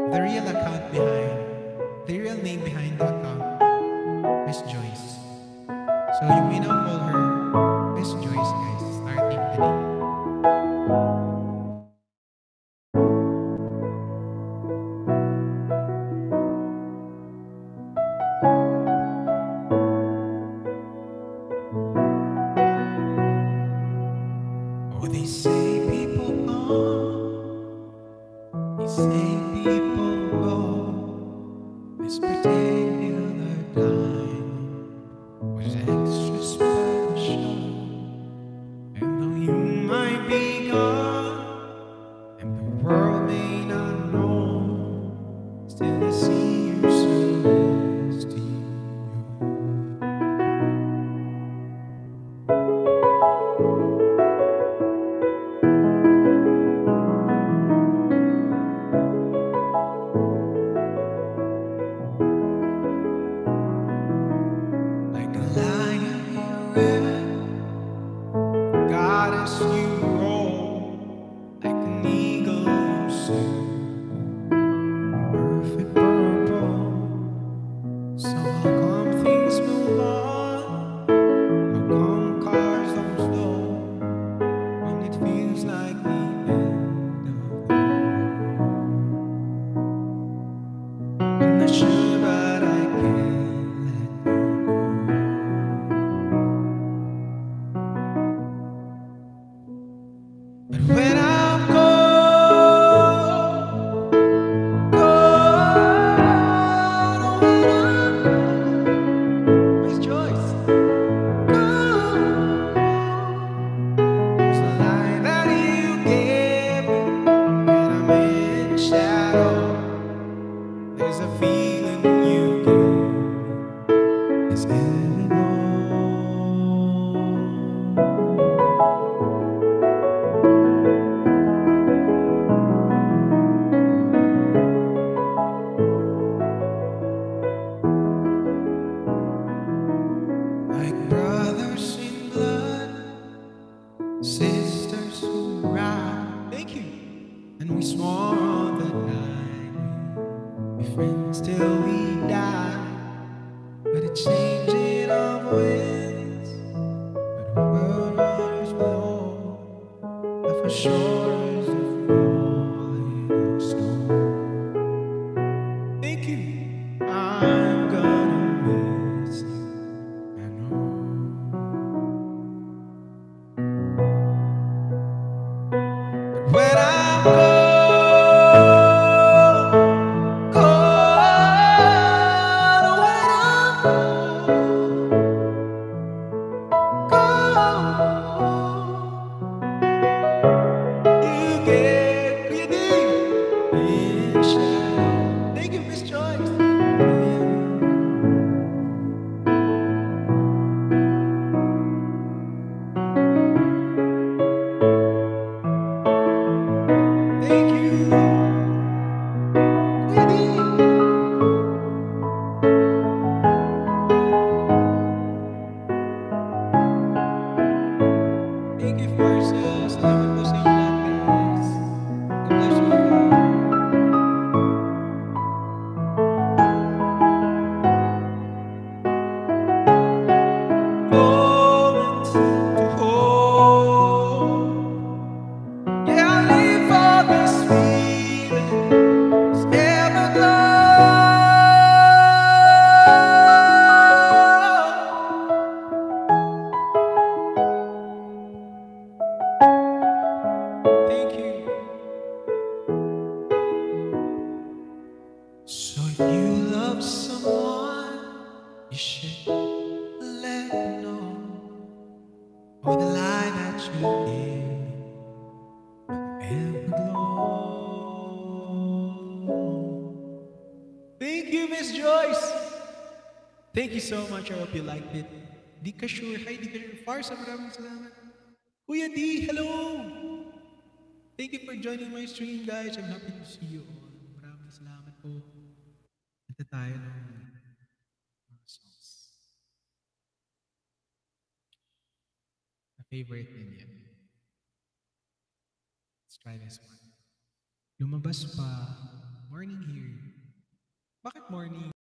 The real account behind, the real name behind the account, Miss Joyce. So you may now call her Miss Joyce, guys, starting today. Oh, they say people come, they say people go. This particular time was extra special. And though you might be gone, and the world may not know, still I see you celestial. Like a lion you ran, goddess you roll, like an eagle you soar, perfect purple. So how come things move on? How come cars don't slow when it feels like the end of the road? I'm not sure, but I can't let you go. But when I'm cold, oh, when I'm cold, Miss Joyce, cold, there's a lie that you gave me when I'm in shadow. There's a feeling you give. It's heaven like brothers in blood, sisters who ride. Thank you. And we swore on the night we'd be friends till we die. But it's changing of winds, but the world waters below, and for sure is a falling snow. Thank you. I'm gonna miss you, I know. But when I'm cold, cold, when I'm cold, you get deep in shadow. Thank you, Miss Joyce. Thank you, Queenie. Thank you for yourselves. Salamat po sa inyo lahat, guys. God bless you all. Moment to hold. Yeah, I live for this feeling. It's never gone. Thank you. So if you love someone, you should let them know. Or the lie that you gave ever glow. Thank you, Miss Joyce. Thank you so much. I hope you liked it. Di ka sure. Hi, di ka sure. Farsa, maraming salamat. Kuya D, hello. Thank you for joining my stream, guys. I'm happy to see you all. Maraming salamat po. Ito tayo ng mga songs. A favorite din yan. Let's try this one. Lumabas pa. Morning here. Bakit morning?